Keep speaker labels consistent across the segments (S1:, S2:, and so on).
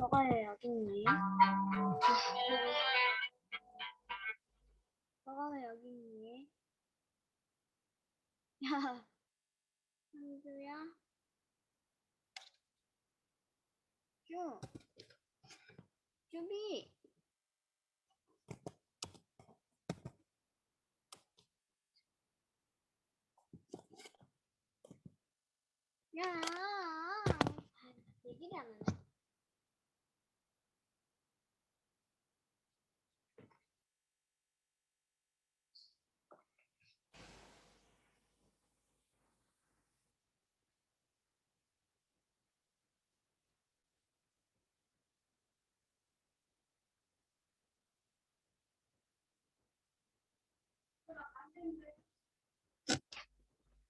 S1: 저거에 여기 있니? 저거에 여기 있니? 야, 한주야? 쭈, 쭈비. 야, 얘기를 안 하네.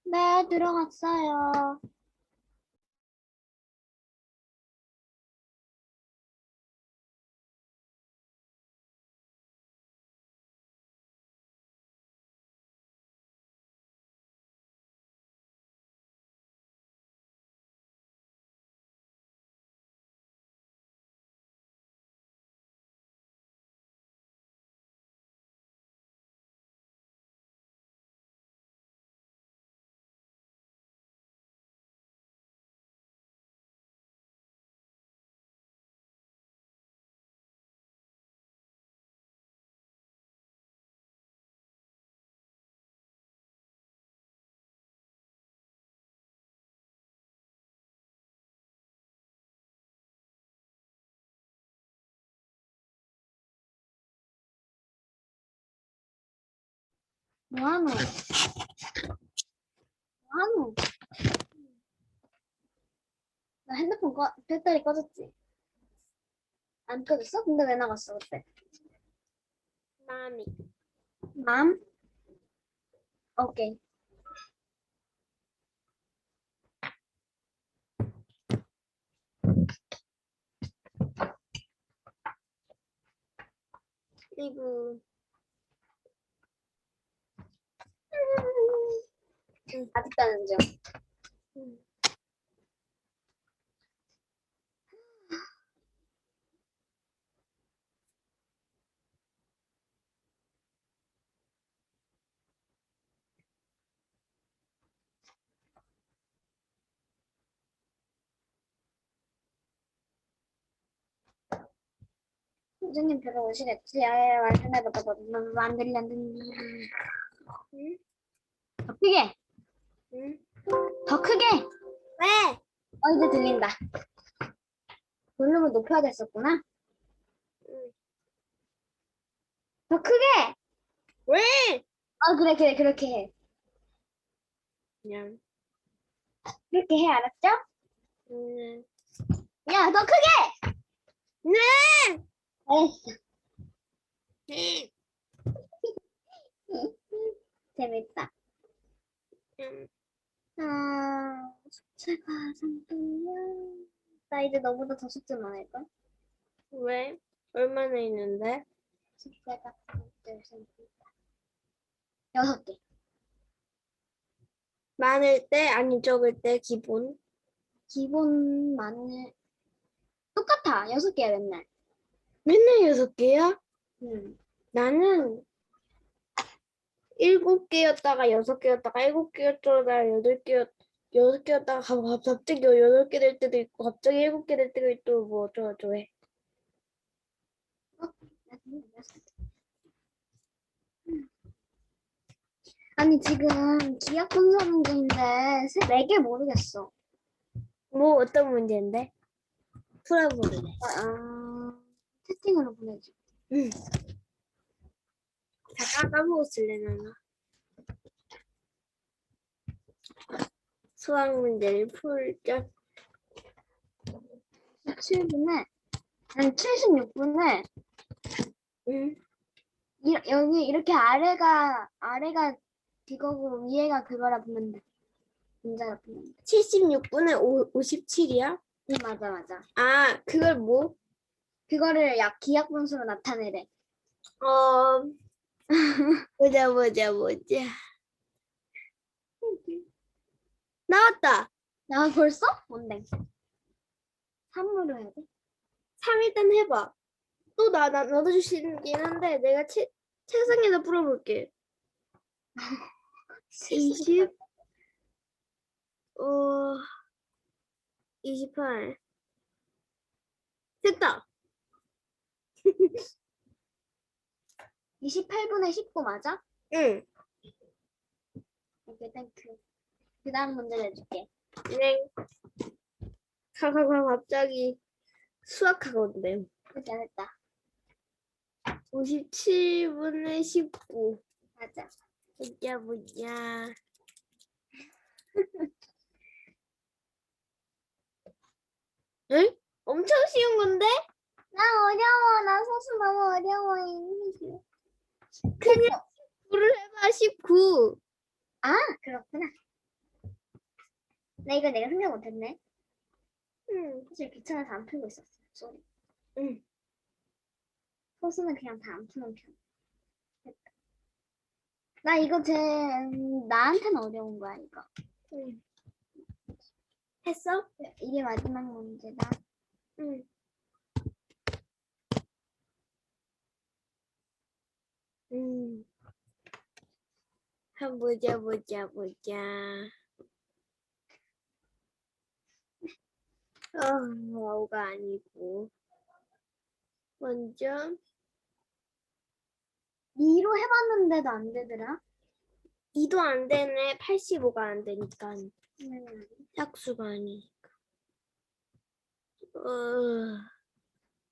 S1: 네, 들어갔어요. 뭐하노? 뭐하노? 나 핸드폰 배터리 꺼졌지? 안 꺼졌어? 근데 왜 나갔어, 그때?
S2: 마미.
S1: 맘? 오케이.
S2: 리브.
S1: 아직도 안 줘. 선생님 별로 오시겠지? 아예 말씀해봐봐. 안 들려, 안 들려.
S2: 응?
S1: 더 크게!
S2: 응?
S1: 더 크게!
S2: 왜?
S1: 이제 들린다. 볼륨을 높여야 됐었구나.
S2: 응.
S1: 더 크게!
S2: 왜?
S1: 그래, 그렇게 해.
S2: 그냥.
S1: 그렇게 해, 알았죠?
S2: 응.
S1: 야, 더 크게!
S2: 네.
S1: 알았어.
S2: 네.
S1: 재밌다.
S2: 응.
S1: 숙제가 3분이야. 나 이제 너보다 더 숙제 많을걸?
S2: 왜? 얼마나 있는데?
S1: 숙제가 6개.
S2: 많을 때 아니 적을 때 기본.
S1: 기본 똑같아. 6개야, 맨날.
S2: 맨날 6개야?
S1: 응.
S2: 나는 7개였다가 6개였다가 7개였다가 6개였다가 갑자기 8개 될 때도 있고 갑자기 7개 될 때도 있고 뭐 어쩌고저쩌고.
S1: 아니, 지금 기억 분석 문제인데, 4개 모르겠어.
S2: 뭐 어떤 문제인데? 풀어볼래.
S1: 채팅으로 보내줘.
S2: 응. 다 까먹었을래 나는. 수학 문제를 풀자.
S1: 7분에, 한 76분에,
S2: 응.
S1: 여기 이렇게 아래가 이거고 위에가 그거라 보면 돼. 문자로 보냈는데.
S2: 76분에 57이야?
S1: 응, 맞아.
S2: 아, 그걸 뭐?
S1: 그거를 기하 분수로 나타내래.
S2: 보자. 나왔다.
S1: 나 벌써? 뭔데? 3으로 해야 돼?
S2: 3 일단 해봐. 또 나도 주시긴 한데 내가 책상에다 풀어볼게. 20, 28. 됐다.
S1: 28분에 19 맞아?
S2: 응.
S1: 오케이, 땡큐. 그 다음 문제 내줄게.
S2: 네. 갑자기 수학학원데.
S1: 됐다.
S2: 57분에 19.
S1: 맞아.
S2: 보자. 응? 엄청 쉬운 건데?
S1: 나 어려워. 나 소수 너무 어려워.
S2: 그냥 9를 해봐. 19.
S1: 아, 그렇구나. 나 이거 내가 생각 못했네.
S2: 응.
S1: 사실 귀찮아서 안 풀고 있었어. 쏘리.
S2: 응.
S1: 소수는 그냥 다 안 푸는 편. 됐다. 나 이거 나한테는 어려운 거야, 이거.
S2: 응. 했어?
S1: 이게 마지막 문제다.
S2: 응. 한번 보자. 와우가 아니고. 먼저
S1: 2로 해봤는데도 안 되더라.
S2: 2도 안 되네. 85가 안 되니까.
S1: 음,
S2: 약수가 아니니까.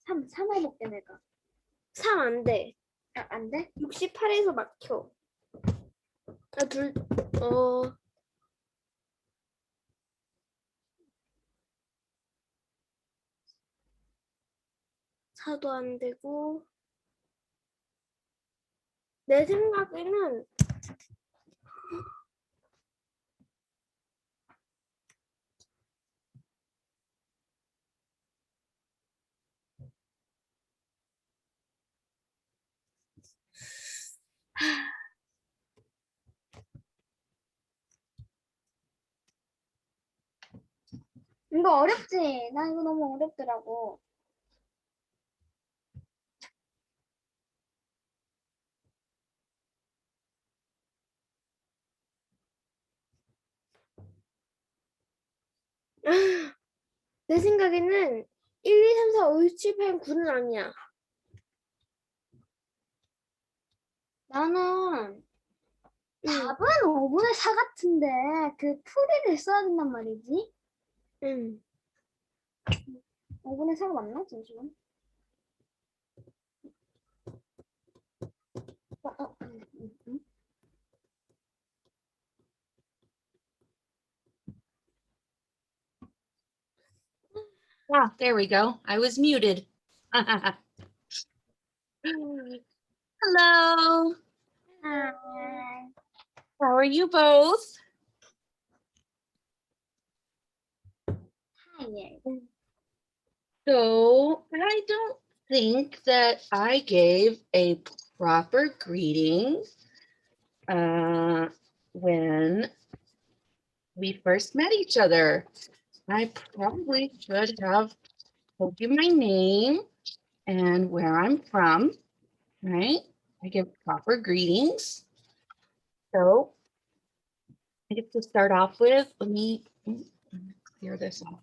S1: 3 해볼게, 내가.
S2: 3 안 돼.
S1: 아, 안 돼?
S2: 68에서 막혀. 나 4도 안 되고. 내 생각에는
S1: 이거 어렵지? 나 이거 너무 어렵더라고.
S2: 내 생각에는 1, 2, 3, 4, 5, 6, 7, 8, 9는 아니야.
S1: 나는
S2: 응.
S1: 답은 5분의 4 같은데 그 풀이를 써야 된단 말이지?
S2: 응.
S1: 5분의 4가 맞나? 잠시만. 어.
S3: Ah, there we go. I was muted. Hello.
S1: Hi.
S3: How are you both?
S1: Hi.
S3: So I don't think that I gave a proper greeting when we first met each other. I probably should have told you my name and where I'm from, right? I give proper greetings. So I get to start off with, let me clear this off.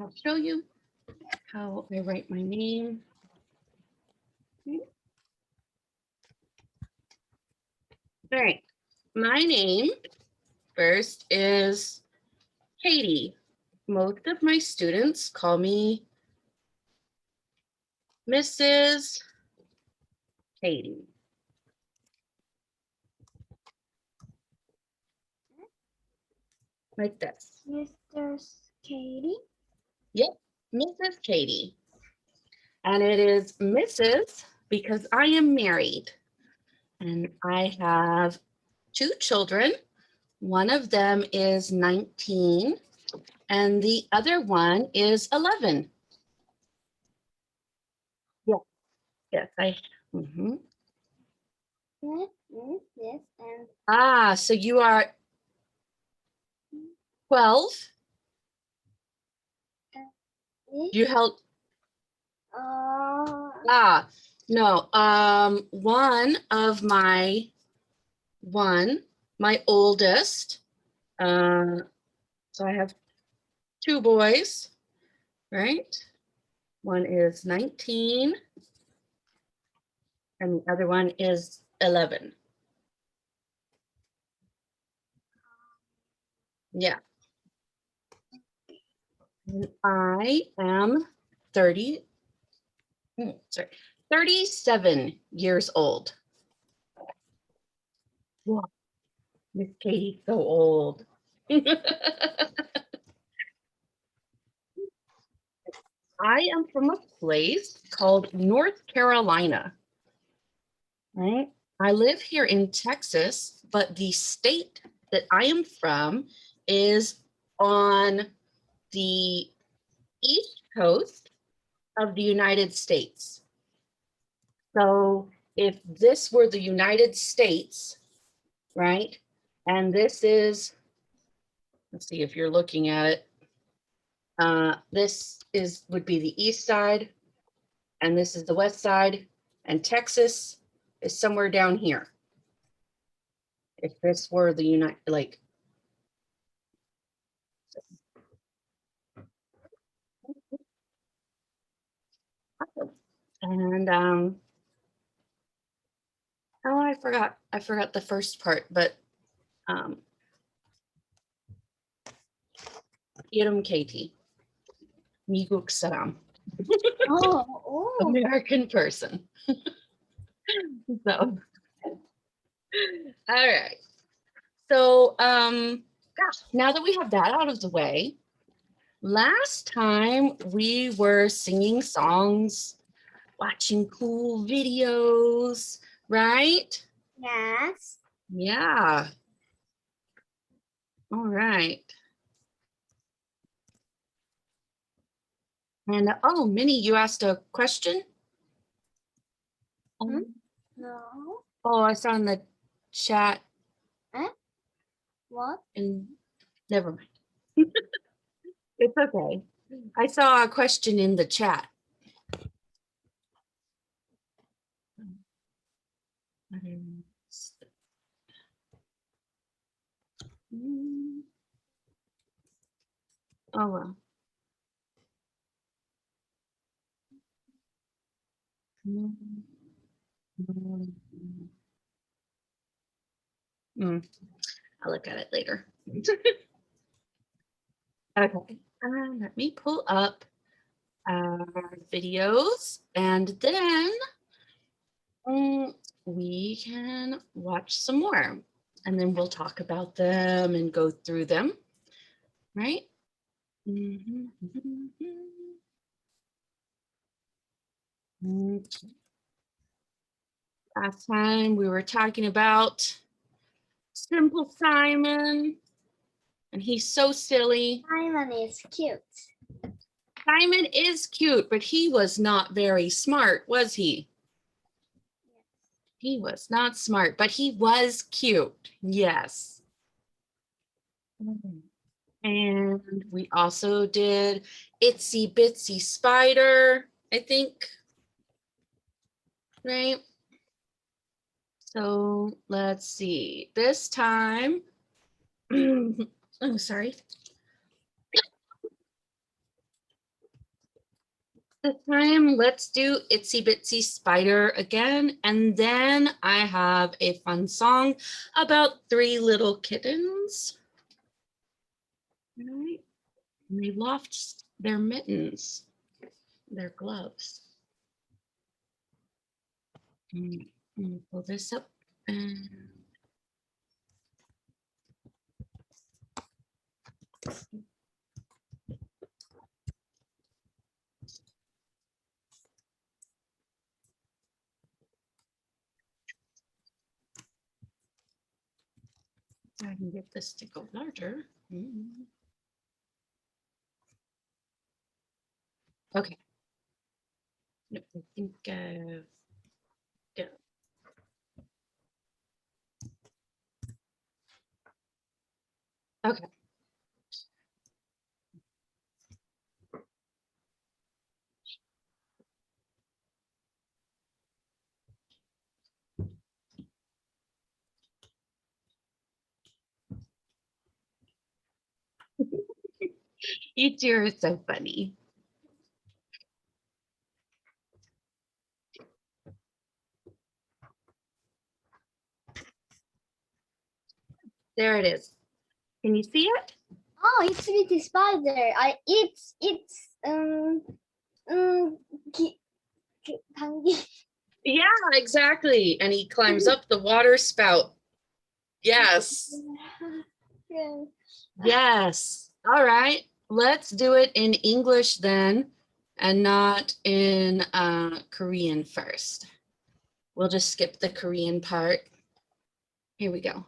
S3: I'll show you how I write my name. All right, my name first is Katie. Most of my students call me Mrs. Katie. Like this.
S1: Mr. Katie.
S3: Yep, Mrs. Katie. And it is Mrs. because I am married and I have 2 children. One of them is 19 and the other one is 11. Yeah. Yes, mhm.
S1: Yes, yes, yes, and
S3: Ah, so you are 12. You held,
S1: uh,
S3: no, my oldest, so I have two boys, right? One is 19 and the other one is 11. Yeah. And I am 30, sorry, 37 years old. Wow, Miss Katie's so old. I am from a place called North Carolina, right? I live here in Texas, but the state that I am from is on the east coast of the United States. So if this were the United States, right? And this is, let's see if you're looking at it. This would be the east side, and this is the west side, and Texas is somewhere down here. If this were the United, like, and oh, I forgot the first part, but Iram Katie, Miguk Saram,
S1: oh,
S3: American person. So, all right. So, gosh, now that we have that out of the way, last time we were singing songs, watching cool videos, right?
S1: yes.
S3: Yeah. All right. And oh, Minnie, you asked a question?
S1: Hmm? No.
S3: Oh, I saw in the chat
S1: Eh? What?
S3: and never mind. It's okay. I saw a question in the chat. Oh, well. I'll look at it later. Okay, let me pull up our videos and then we can watch some more and then we'll talk about them and go through them, right? Okay. Last time we were talking about Simple Simon, and he's so silly.
S1: Simon is cute.
S3: Simon is cute, but he was not very smart, was he? He was not smart, but he was cute. Yes. And we also did Itsy Bitsy Spider, I think. Right? So let's see. This time, oh, sorry. This time, let's do Itsy Bitsy Spider again. And then I have a fun song about 3 little kittens. Right? And they lost their mittens, their gloves. Pull this up. And I can get this to go larger. Okay. No, I think yeah. Okay. You two are so funny. There it is. Can you see it?
S1: Oh, it's Itsy Spider. 당기.
S3: Yeah, exactly. And he climbs up the water spout. Yes.
S1: Yeah.
S3: Yes. All right. Let's do it in English then, and not in Korean first. We'll just skip the Korean part. Here we go.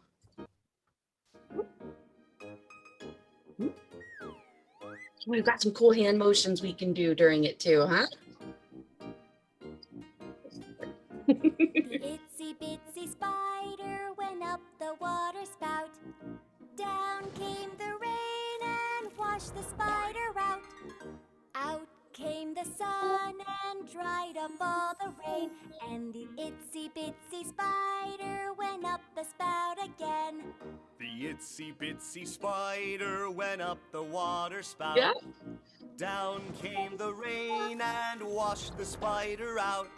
S3: We've got some cool hand motions we can do during it too, huh?
S4: The itsy bitsy spider went up the water spout. Down came the rain and washed the spider out. Out came the sun and dried up all the rain. And the itsy bitsy spider went up the spout again.
S5: The itsy bitsy spider went up the water spout.
S3: Yeah.
S5: Down came the rain and washed the spider out.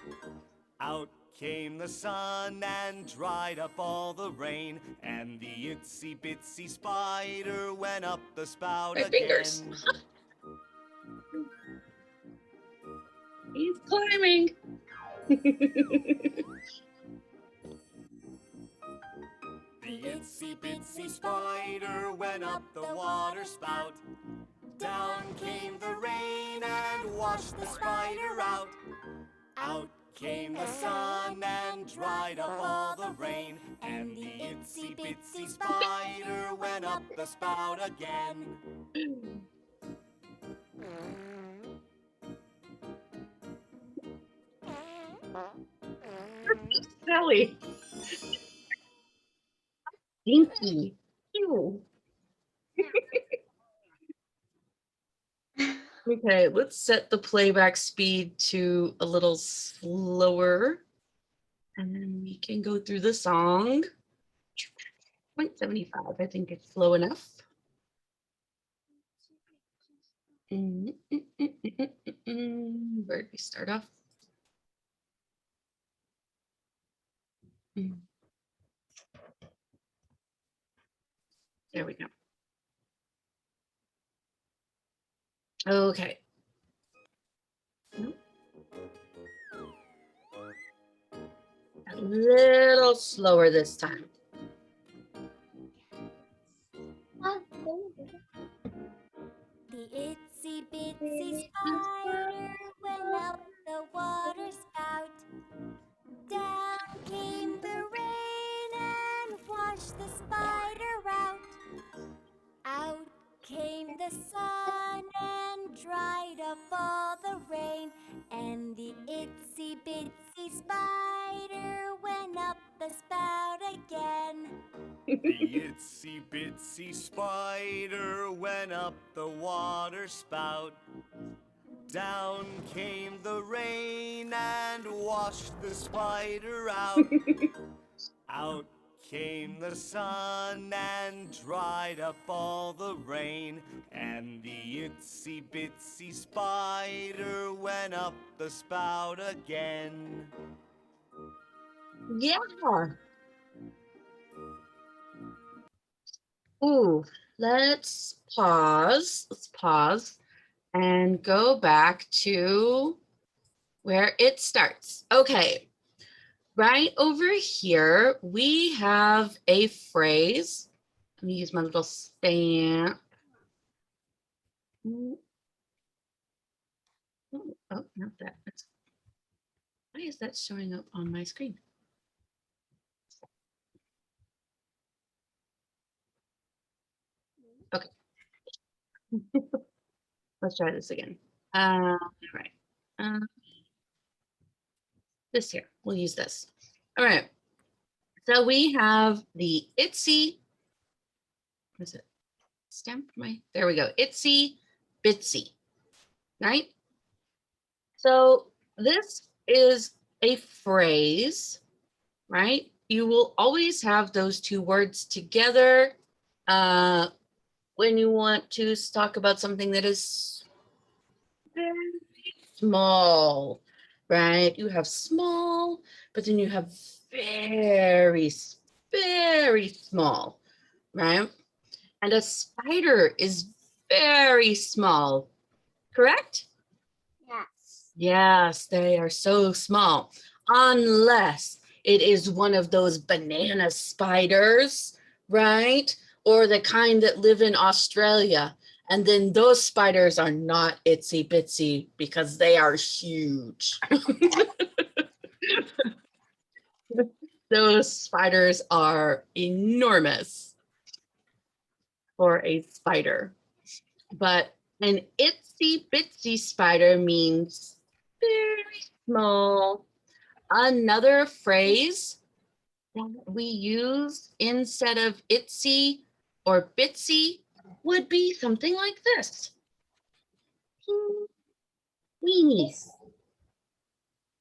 S5: Out came the sun and dried up all the rain. And the itsy bitsy spider went up the spout
S3: My
S5: again.
S3: fingers. He's climbing.
S5: The itsy bitsy spider went up the water spout. Down came the rain and washed the spider out. Out came the sun and dried up all the rain. And the itsy bitsy spider went up the spout again.
S3: Silly. Dinky. Ew. Okay, let's set the playback speed to a little slower. And then we can go through the song. 0.75, I think it's slow enough. Where did we start off? There we go. Okay. A little slower this time.
S4: The itsy bitsy spider went up the water spout. Down came the rain and washed the spider out. Out came the sun and dried up all the rain. And the itsy bitsy spider went up the spout again.
S5: The itsy bitsy spider went up the water spout. Down came the rain and washed the spider out. Out came the sun and dried up all the rain. And the itsy bitsy spider went up the spout again.
S3: Yeah. Ooh, let's pause. Let's pause and go back to where it starts. Okay. Right over here, we have a phrase. Let me use my little stamp. Oh, not that. Why is that showing up on my screen? Let's try this again. All right. This here, we'll use this. All right. So we have the itsy, what is it? Stamp my, there we go. Itsy bitsy, right? So this is a phrase, right? You will always have those two words together when you want to talk about something that is very small, right? You have small, but then you have very, very small, right? And a spider is very small, correct?
S1: Yes.
S3: Yes, they are so small, unless it is one of those banana spiders, right? Or the kind that live in Australia. And then those spiders are not itsy bitsy because they are huge. Those spiders are enormous for a spider. But an itsy bitsy spider means very small. Another phrase that we use instead of itsy or bitsy would be something like this. Weenie.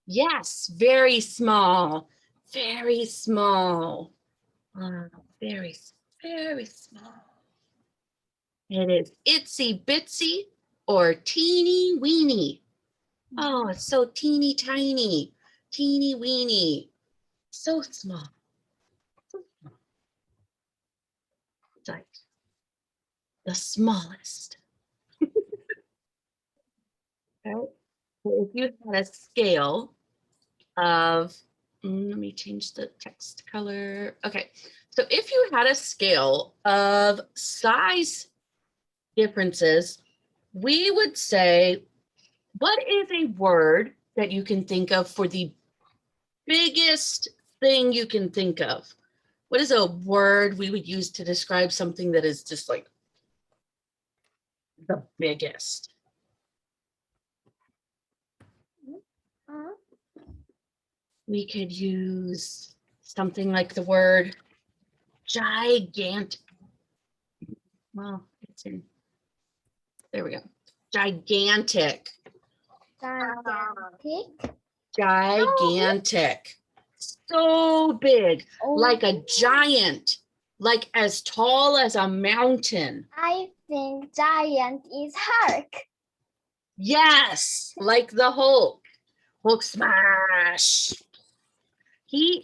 S3: Yes, very small, very small. Very, very small. It is itsy bitsy or teeny weeny. Oh, it's so teeny tiny, teeny weeny, so small. So small. It's like the smallest. Okay. So if you had a scale of, let me change the text color. Okay, so if you had a scale of size differences, we would say, what is a word that you can think of for the biggest thing you can think of? What is a word we would use to describe something that is just like the biggest? We could use something like the word gigantic. Well, it's in, there we go. Gigantic.
S1: Gigantic.
S3: Gigantic. So big, like a
S1: Oh,
S3: giant, like as tall as a mountain.
S1: I think giant is Hulk.
S3: Yes, like the Hulk. Hulk smash. He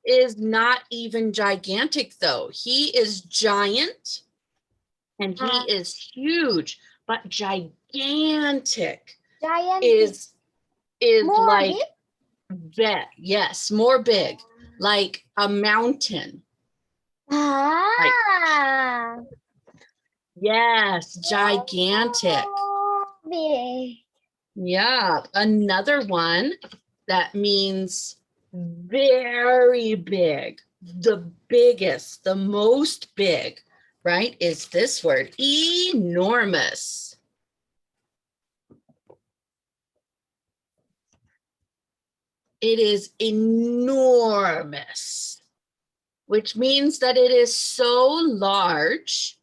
S3: is not even gigantic though. He is giant and he is huge, but gigantic
S1: Giant
S3: is
S1: more
S3: like
S1: big?
S3: yes, more big, like a mountain.
S1: Ah,
S3: Yes, gigantic.
S1: so big.
S3: Yeah, another one that means very big, the biggest, the most big, right, is this word, enormous. It is enormous, which means that it is so large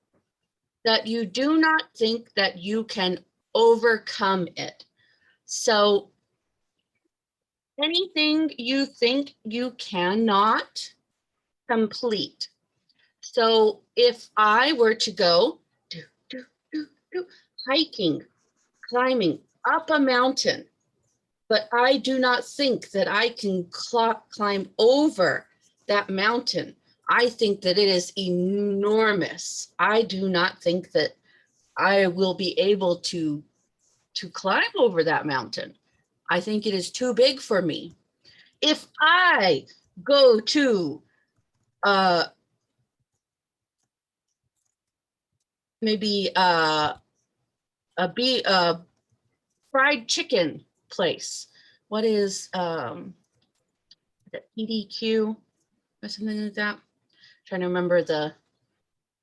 S3: that you do not think that you can overcome it. So anything you think you cannot complete. So if I were to go hiking, climbing up a mountain, but I do not think that I can climb over that mountain, I think that it is enormous. I do not think that I will be able to climb over that mountain. I think it is too big for me. If I go to maybe a fried chicken place, what is the PDQ or something like that? I'm trying to remember the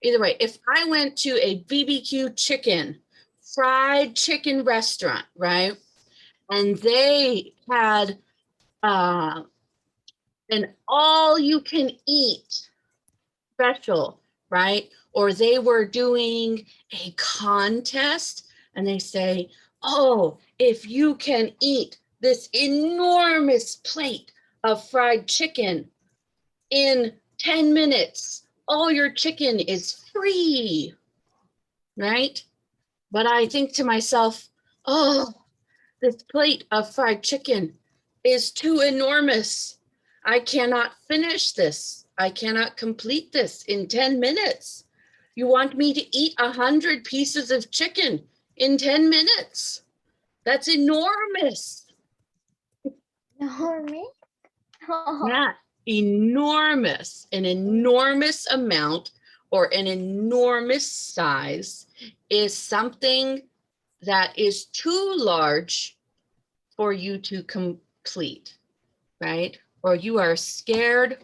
S3: Either way, if I went to a BBQ chicken, fried chicken restaurant, right? And they had an all you can eat special, right? Or they were doing a contest and they say, oh, if you can eat this enormous plate of fried chicken in 10 minutes, all your chicken is free, right? But I think to myself, oh, this plate of fried chicken is too enormous. I cannot finish this. I cannot complete this in 10 minutes. You want me to eat 100 pieces of chicken in 10 minutes? That's enormous.
S1: Normie? Oh,
S3: That enormous, an enormous amount or an enormous size is something that is too large for you to complete, right? Or you are scared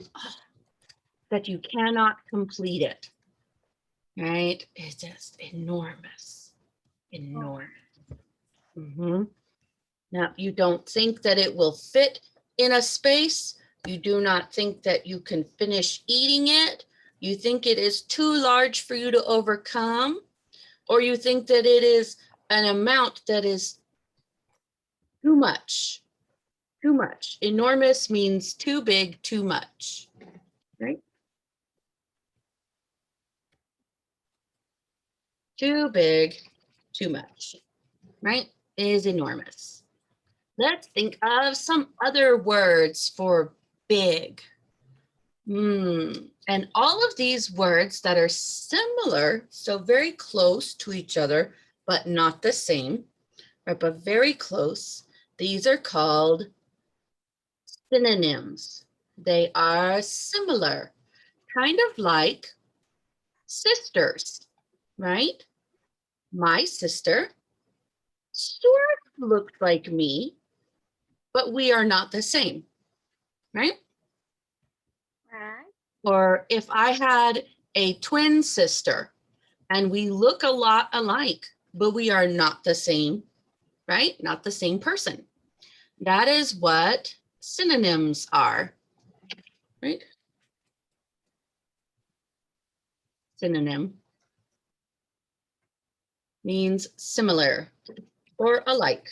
S3: that you cannot complete it, right? It's just enormous, enormous. Now, you don't think that it will fit in a space. You do not think that you can finish eating it. You think it is too large for you to overcome, or you think that it is an amount that is too much. Too much. Enormous means too big, too much, right? Too big, too much, right? Is enormous. Let's think of some other words for big. And all of these words that are similar, so very close to each other, but not the same, right? But very close. These are called synonyms. They are similar, kind of like sisters, right? My sister sort of looks like me, but we are not the same, right?
S1: right.
S3: Or if I had a twin sister and we look a lot alike, but we are not the same, right? Not the same person. That is what synonyms are, right? Synonym means similar or alike.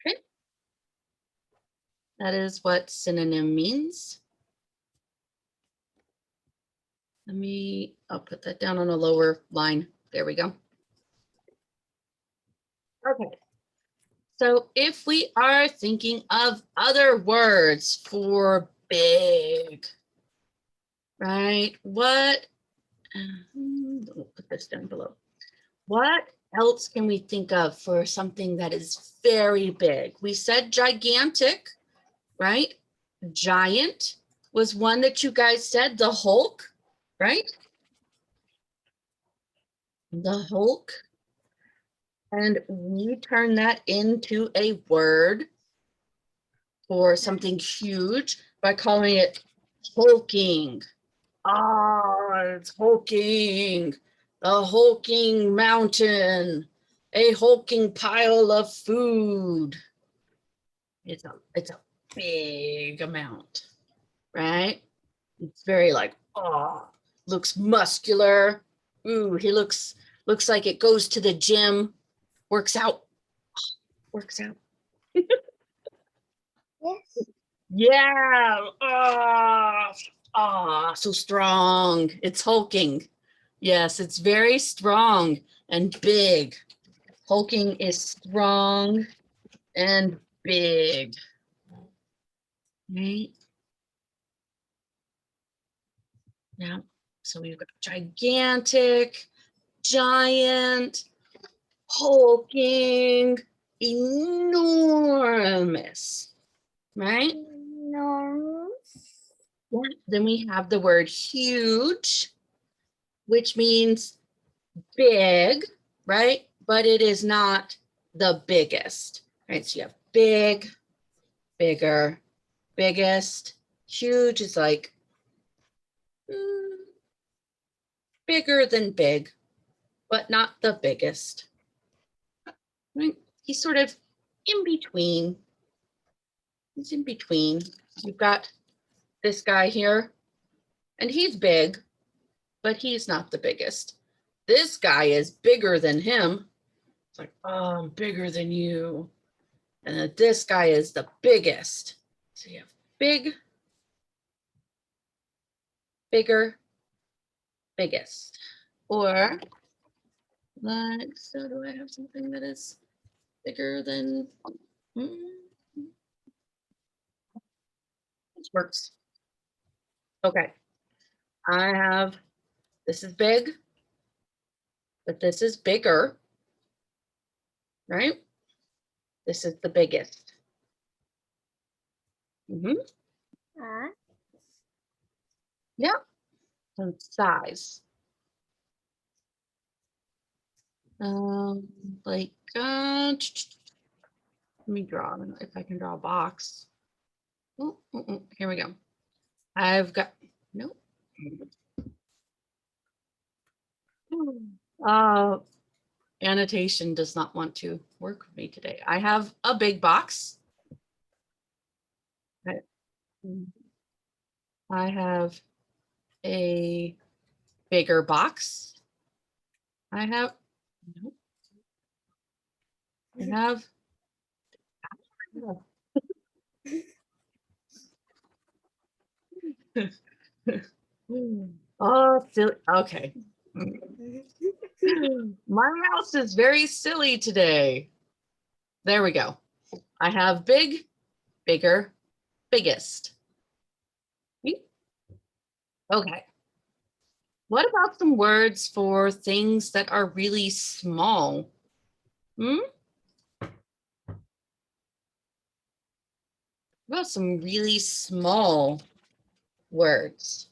S3: Okay. That is what synonym means. I'll put that down on a lower line. There we go. Okay. So if we are thinking of other words for big, right? What, we'll put this down below. What else can we think of for something that is very big? We said gigantic, right? Giant was one that you guys said, the Hulk, right? The Hulk. And we turn that into a word for something huge by calling it hulking. Ah, it's hulking. The hulking mountain, a hulking pile of food. It's a big amount, right? It's very like, oh, looks muscular. Ooh, he looks like it goes to the gym, works out.
S1: Yes.
S3: Yeah. So strong. It's hulking. Yes, it's very strong and big. Hulking is strong and big. Right? Now, so we've got gigantic, giant, hulking, enormous, right?
S1: Enormous.
S3: Yeah. Then we have the word huge, which means big, right? But it is not the biggest, right? So you have big, bigger, biggest. Huge is like bigger than big, but not the biggest. Right? He's sort of in between. He's in between. You've got this guy here, and he's big, but he's not the biggest. This guy is bigger than him. It's like, oh, I'm bigger than you. And then this guy is the biggest. So you have big, bigger, biggest. Or like, so do I have something that is bigger than, this works. Okay, I have, this is big, but this is bigger, right? This is the biggest. Yeah, so size. Like, let me draw, if I can draw a box. Oh, here we go. I've got, nope. Annotation does not want to work with me today. I have a big box. I have a bigger box. I have, nope. I have, oh, silly. Okay. My mouse is very silly today. There we go. I have big, bigger, biggest. Okay. What about some words for things that are really small? What about some really small words?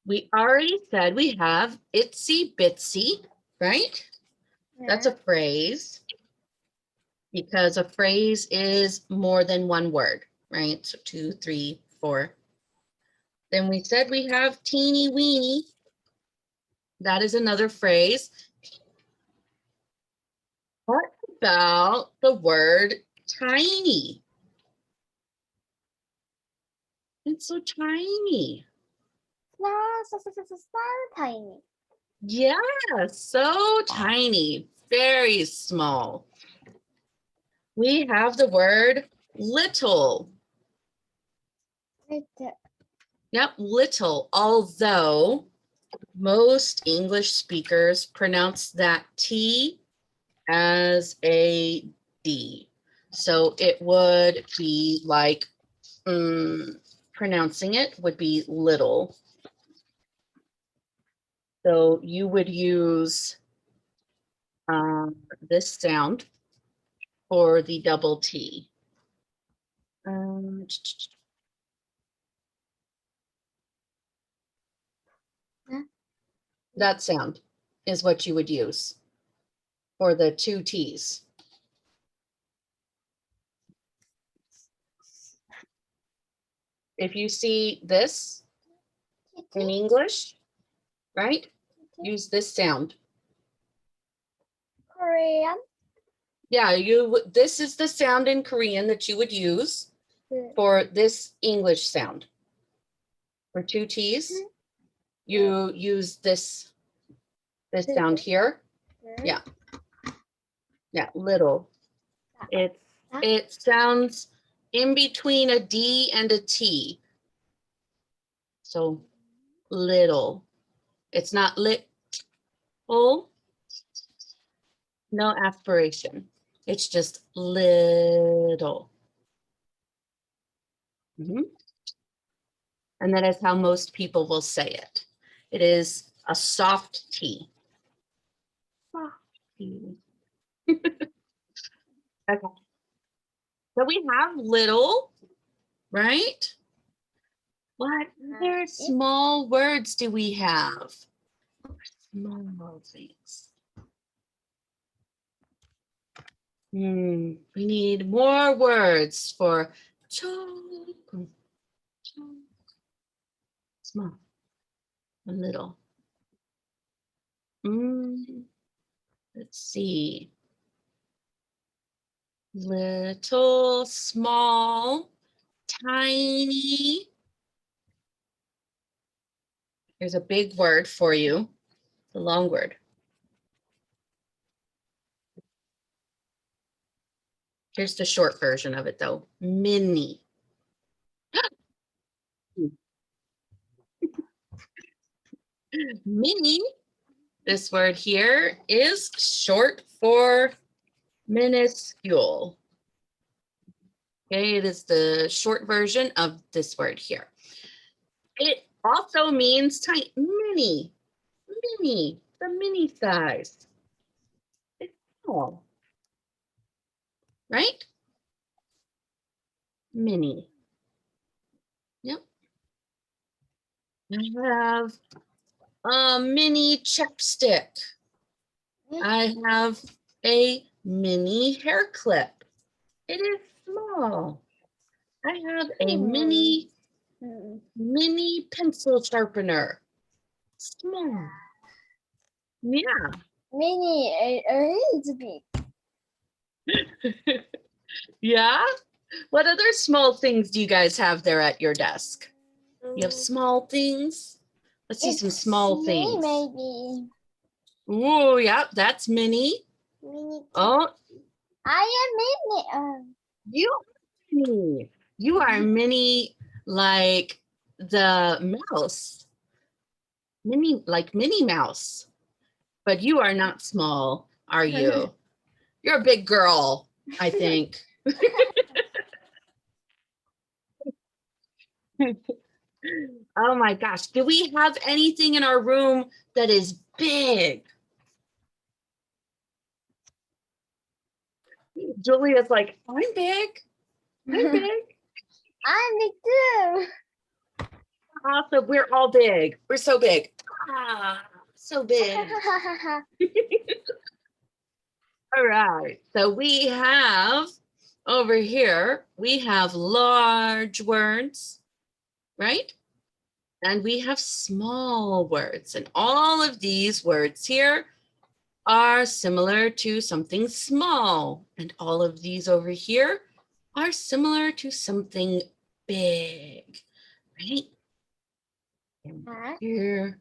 S3: We already said we have itsy bitsy, right? That's a phrase because a phrase is more than one word, right? So 2, 3, 4. Then we said we have teeny weeny. That is another phrase. What about the word tiny? It's so tiny.
S1: so tiny.
S3: Yeah, so tiny, very small. We have the word little. Yep, little, although most English speakers pronounce that T as a D. So it would be like, pronouncing it would be little. So you would use this sound for the double T. That sound is what you would use for the 2 T's. If you see this in English, right? Use this sound.
S1: Korean.
S3: Yeah, this is the sound in Korean that you would use for this English sound. For 2 T's, you use this sound here. Yeah. Yeah, little. It sounds in between a D and a T. So little. It's not lit. No aspiration. It's just little. And that is how most people will say it. It is a soft T. Soft T. Okay. So we have little, right? What other small words do we have? Small things. We need more words for chocolate. Small. A little. Let's see. Little, small, tiny. Here's a big word for you, the long word. Here's the short version of it though, mini. Mini, this word here is short for minuscule. Okay, it is the short version of this word here. It also means tiny, mini, the mini size. It's small, right? Mini. Yep. I have a mini chapstick. I have a mini hair clip. It is small. I have a mini pencil sharpener. Small. Yeah.
S2: Mini is big.
S3: Yeah. What other small things do you guys have there at your desk? You have small things. Let's see some small things.
S2: Maybe.
S3: Oh, yeah, that's mini.
S2: Mini.
S3: Oh,
S2: I am mini.
S3: you are mini like the mouse. Mini like Minnie Mouse. But you are not small, are you? You're a big girl, I think. Oh my gosh. Do we have anything in our room that is big? Julia's like, I'm big. I'm big.
S2: I'm big too.
S3: Awesome. We're all big. We're so big. Ah, so big. All right. So we have over here, we have large words, right? And we have small words. And all of these words here are similar to something small. And all of these over here are similar to something big, right? And here,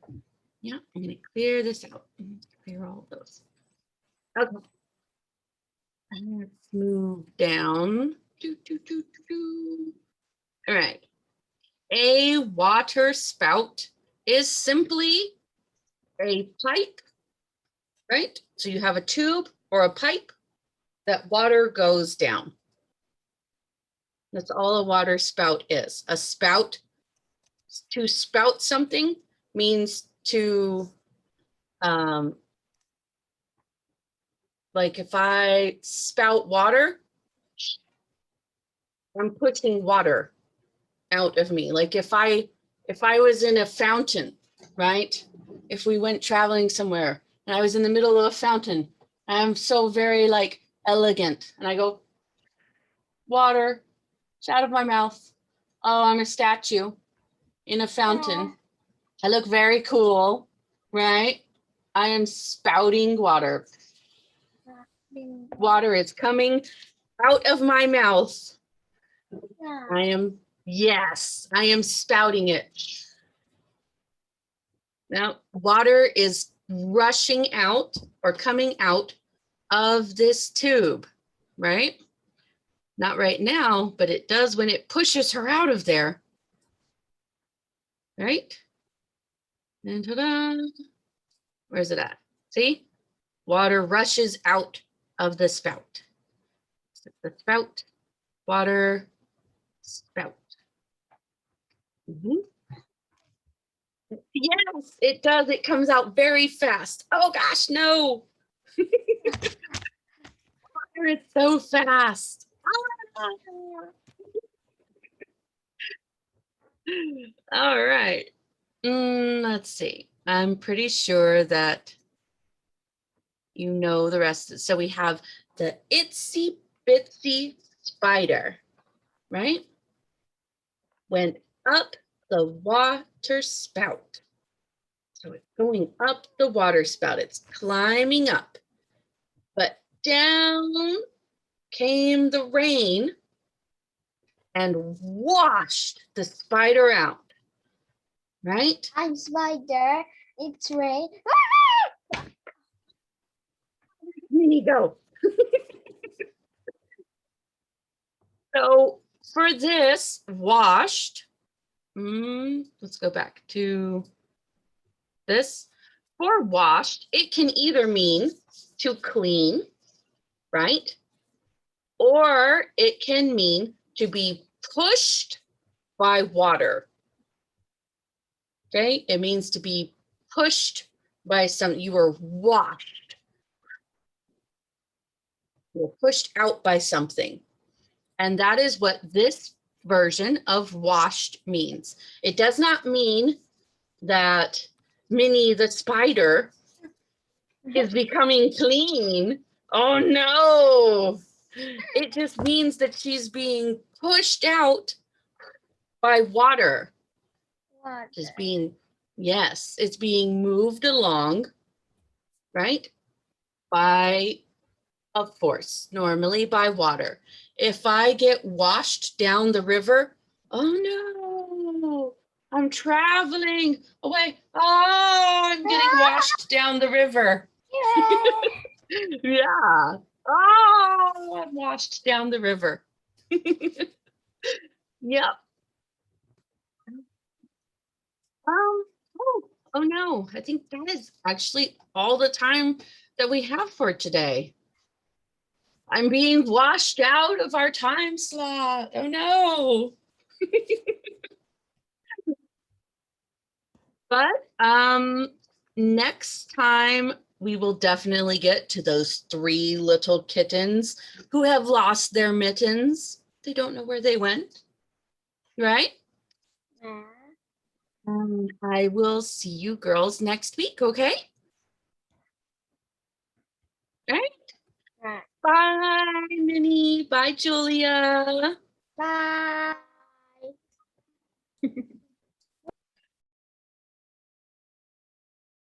S3: yeah, I'm gonna clear this out. Clear all of those. Okay. And let's move down. All right. A water spout is simply a pipe, right? So you have a tube or a pipe that water goes down. That's all a water spout is. A spout, to spout something means to, like if I spout water, I'm pushing water out of me. Like if I was in a fountain, right? If we went traveling somewhere and I was in the middle of a fountain, I'm so very like elegant and I go, water, it's out of my mouth. Oh, I'm a statue in a fountain. I look very cool, right? I am spouting water. Water is coming out of my mouth. I am, yes, I am spouting it. Now, water is rushing out or coming out of this tube, right? Not right now, but it does when it pushes her out of there, right? And ta-da, where's it at? See? Water rushes out of the spout. The spout, water, spout. Yes, it does. It comes out very fast. Oh gosh, no. Water is so fast. All right. Let's see. I'm pretty sure that you know the rest. So we have the itsy bitsy spider, right? Went up the water spout. So it's going up the water spout. It's climbing up. But down came the rain and washed the spider out. Right?
S1: I'm spider. It's rain.
S3: Minnie, go. So for this, washed, let's go back to this. For washed, it can either mean to clean, right? Or it can mean to be pushed by water. Okay, it means to be pushed by you were washed. You were pushed out by something. And that is what this version of washed means. It does not mean that Minnie the spider is becoming clean. Oh no. It just means that she's being pushed out by water. Just being, yes, it's being moved along, right? By a force, normally by water. If I get washed down the river, oh no, I'm traveling away. Oh, I'm getting washed down the river. Yeah. Oh, I'm washed down the river. Yep. Oh no, I think that is actually all the time that we have for today. I'm being washed out of our time slot. Oh no. But next time we will definitely get to those 3 little kittens who have lost their mittens. They don't know where they went, right? I will see you girls next week, okay? All right. Bye, Minnie. Bye, Julia.
S1: Bye.